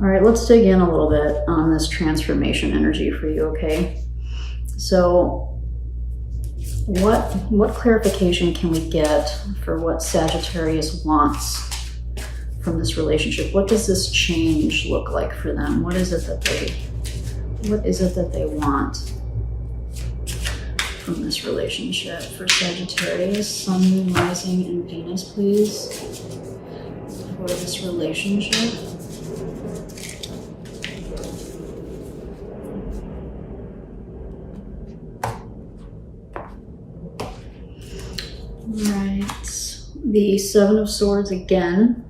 All right, let's dig in a little bit on this transformation energy for you, okay? So what clarification can we get for what Sagittarius wants from this relationship? What does this change look like for them? What is it that they want from this relationship for Sagittarius? Sun, Moon, Rising, and Venus, please, for this relationship. Right, the Seven of Swords again.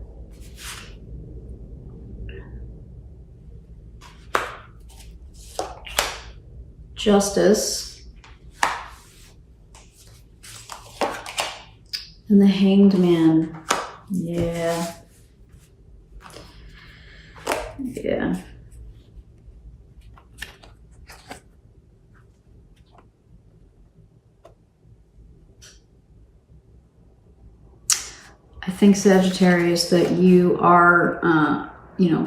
Justice. And the Hanged Man. Yeah. Yeah. I think, Sagittarius, that you are,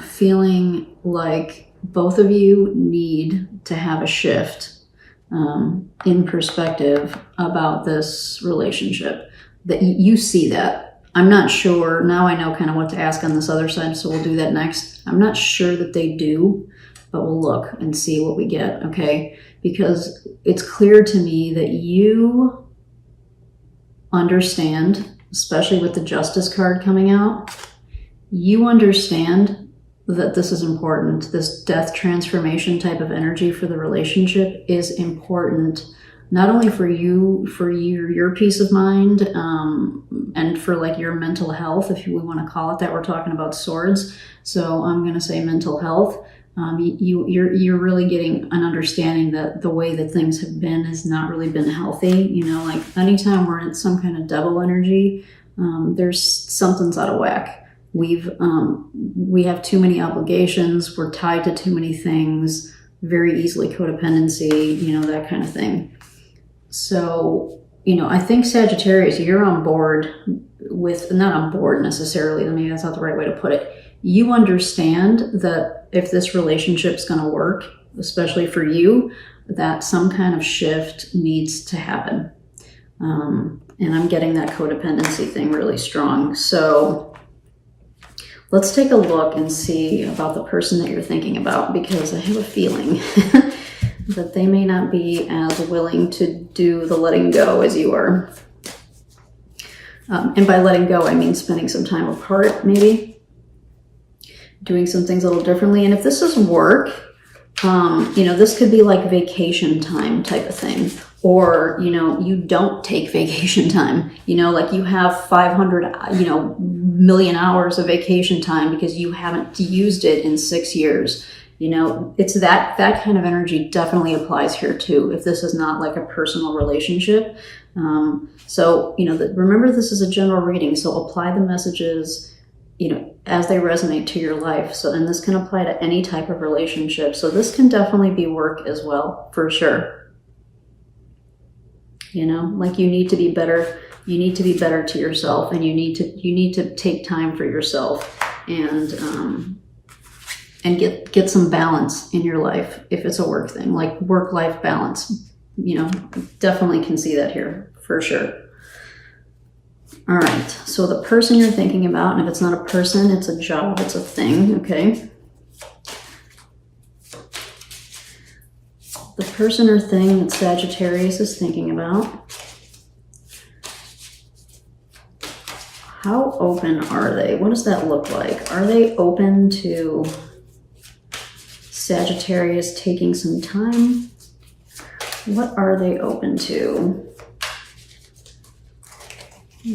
feeling like both of you need to have a shift in perspective about this relationship. That you see that. I'm not sure. Now I know kind of what to ask on this other side, so we'll do that next. I'm not sure that they do, but we'll look and see what we get, okay? Because it's clear to me that you understand, especially with the Justice card coming out, you understand that this is important. This death transformation type of energy for the relationship is important, not only for you, for your peace of mind, and for like your mental health, if we want to call it that. We're talking about swords, so I'm going to say mental health. You're really getting an understanding that the way that things have been has not really been healthy. Like anytime we're in some kind of devil energy, there's something's out of whack. We have too many obligations. We're tied to too many things. Very easily codependency. That kind of thing. So I think, Sagittarius, you're on board with, not on board necessarily. Maybe that's not the right way to put it. You understand that if this relationship's going to work, especially for you, that some kind of shift needs to happen. And I'm getting that codependency thing really strong. So let's take a look and see about the person that you're thinking about, because I have a feeling that they may not be as willing to do the letting go as you are. And by letting go, I mean spending some time apart, maybe doing some things a little differently. And if this is work, this could be like vacation time type of thing. Or, you don't take vacation time, like you have 500, million hours of vacation time because you haven't used it in 6 years. It's that kind of energy definitely applies here too, if this is not like a personal relationship. So, remember, this is a general reading, so apply the messages, as they resonate to your life. So, and this can apply to any type of relationship. So this can definitely be work as well, for sure. Like you need to be better. You need to be better to yourself, and you need to take time for yourself and get some balance in your life if it's a work thing, like work-life balance. Definitely can see that here for sure. All right, so the person you're thinking about, and if it's not a person, it's a job, it's a thing, okay? The person or thing that Sagittarius is thinking about, how open are they? What does that look like? Are they open to Sagittarius taking some time? What are they open to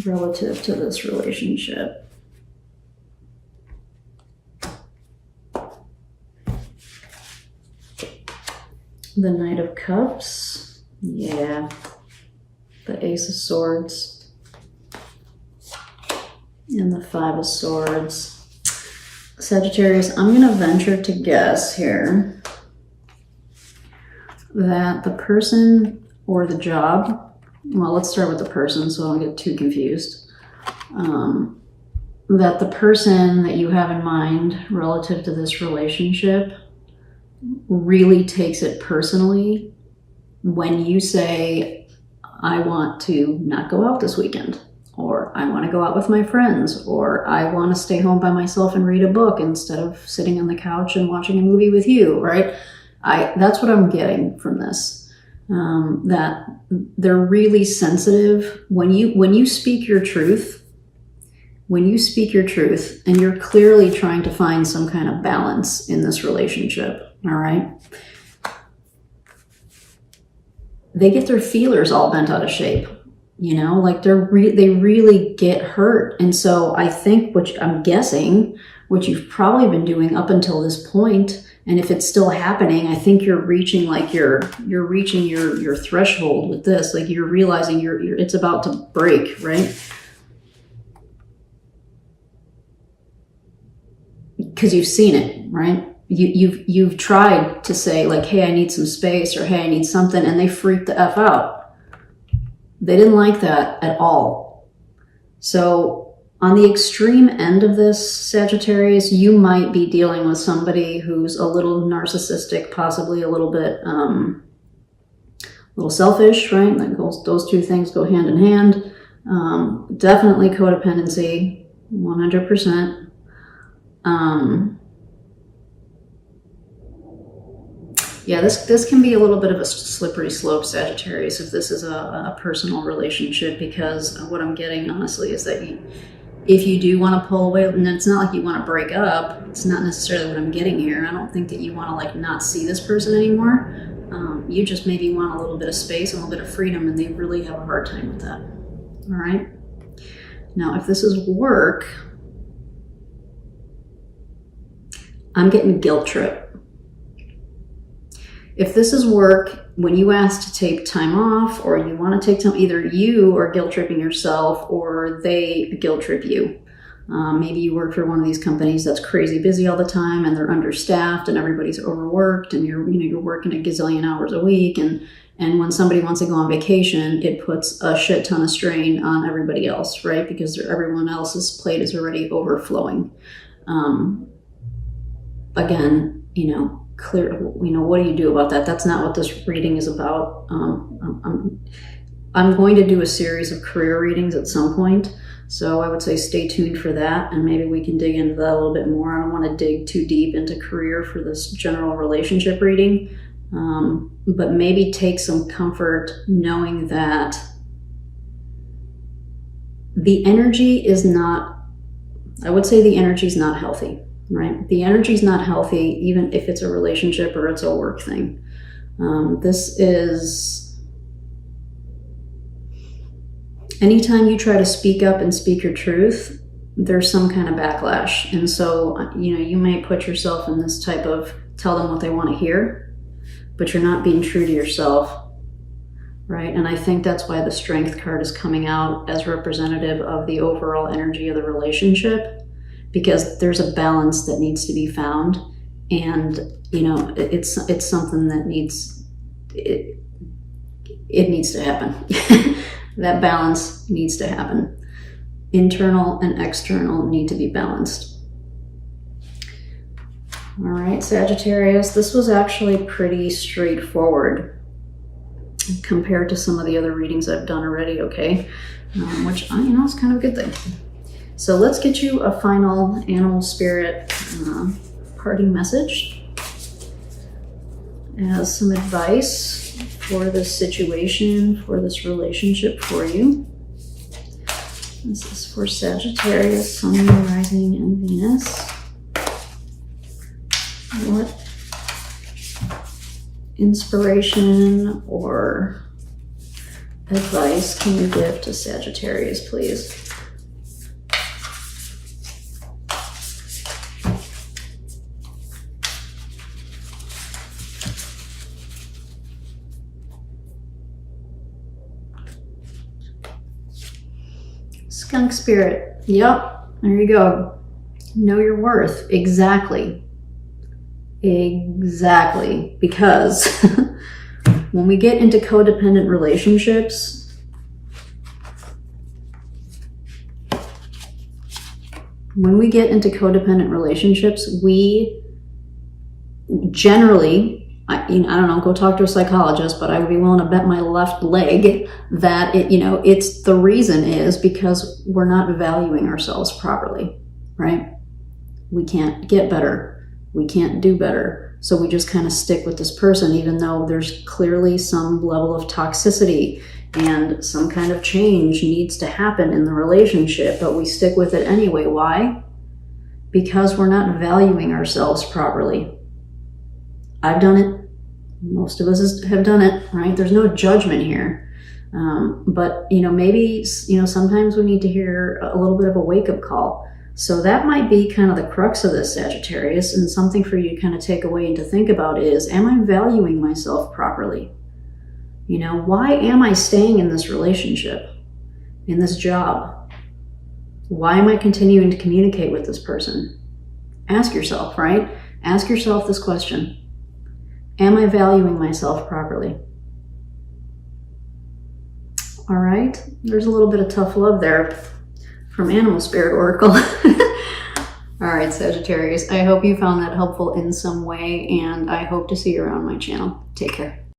relative to this relationship? The Knight of Cups. Yeah. The Ace of Swords. And the Five of Swords. Sagittarius, I'm going to venture to guess here that the person or the job, well, let's start with the person so I don't get too confused. that the person that you have in mind relative to this relationship really takes it personally when you say, I want to not go out this weekend, or I want to go out with my friends, or I want to stay home by myself and read a book instead of sitting on the couch and watching a movie with you, right? That's what I'm getting from this. That they're really sensitive when you speak your truth. When you speak your truth and you're clearly trying to find some kind of balance in this relationship, all right? They get their feelers all bent out of shape, you know, like they really get hurt. And so I think I'm guessing what you've probably been doing up until this point, and if it's still happening, I think you're reaching you're reaching your threshold with this. Like you're realizing it's about to break, right? Because you've seen it, right? You've tried to say like, hey, I need some space, or hey, I need something, and they freaked the F out. They didn't like that at all. So on the extreme end of this, Sagittarius, you might be dealing with somebody who's a little narcissistic, possibly a little bit, a little selfish, right? Those two things go hand in hand. Definitely codependency, 100%. Yeah, this can be a little bit of a slippery slope, Sagittarius, if this is a personal relationship, because what I'm getting, honestly, is that if you do want to pull away, and it's not like you want to break up, it's not necessarily what I'm getting here. I don't think that you want to like not see this person anymore. You just maybe want a little bit of space, a little bit of freedom, and they really have a hard time with that. All right? Now, if this is work, I'm getting guilt trip. If this is work, when you ask to take time off, or you want to take time, either you are guilt tripping yourself or they guilt trip you. Maybe you work for one of these companies that's crazy busy all the time, and they're understaffed, and everybody's overworked, and you're working a gazillion hours a week, and when somebody wants to go on vacation, it puts a shit ton of strain on everybody else, right? Because everyone else's plate is already overflowing. Again, clear, what do you do about that? That's not what this reading is about. I'm going to do a series of career readings at some point, so I would say stay tuned for that, and maybe we can dig into that a little bit more. I don't want to dig too deep into career for this general relationship reading, but maybe take some comfort knowing that the energy is not, I would say the energy is not healthy. Right? The energy is not healthy, even if it's a relationship or it's a work thing. This is, anytime you try to speak up and speak your truth, there's some kind of backlash. And so, you may put yourself in this type of tell them what they want to hear, but you're not being true to yourself, right? And I think that's why the Strength card is coming out as representative of the overall energy of the relationship, because there's a balance that needs to be found, and it's something that needs to happen. That balance needs to happen. Internal and external need to be balanced. All right, Sagittarius, this was actually pretty straightforward compared to some of the other readings I've done already, okay? Which, is kind of a good thing. So let's get you a final animal spirit parting message as some advice for this situation, for this relationship for you. This is for Sagittarius, Sun, Moon, Rising, and Venus. What inspiration or advice can you give to Sagittarius, please? Skunk spirit. Yep, there you go. Know your worth. Exactly. Because when we get into codependent relationships, when we get into codependent relationships, we generally, I don't know, go talk to a psychologist, but I would be willing to bet my left leg that it's the reason is because we're not valuing ourselves properly, right? We can't get better. We can't do better. So we just kind of stick with this person, even though there's clearly some level of toxicity and some kind of change needs to happen in the relationship, but we stick with it anyway. Why? Because we're not valuing ourselves properly. I've done it. Most of us have done it, right? There's no judgment here. But maybe, sometimes we need to hear a little bit of a wake-up call. So that might be kind of the crux of this, Sagittarius, and something for you to kind of take away and to think about is, am I valuing myself properly? Why am I staying in this relationship, in this job? Why am I continuing to communicate with this person? Ask yourself, right? Ask yourself this question. Am I valuing myself properly? All right, there's a little bit of tough love there from Animal Spirit Oracle. All right, Sagittarius, I hope you found that helpful in some way, and I hope to see you around my channel. Take care.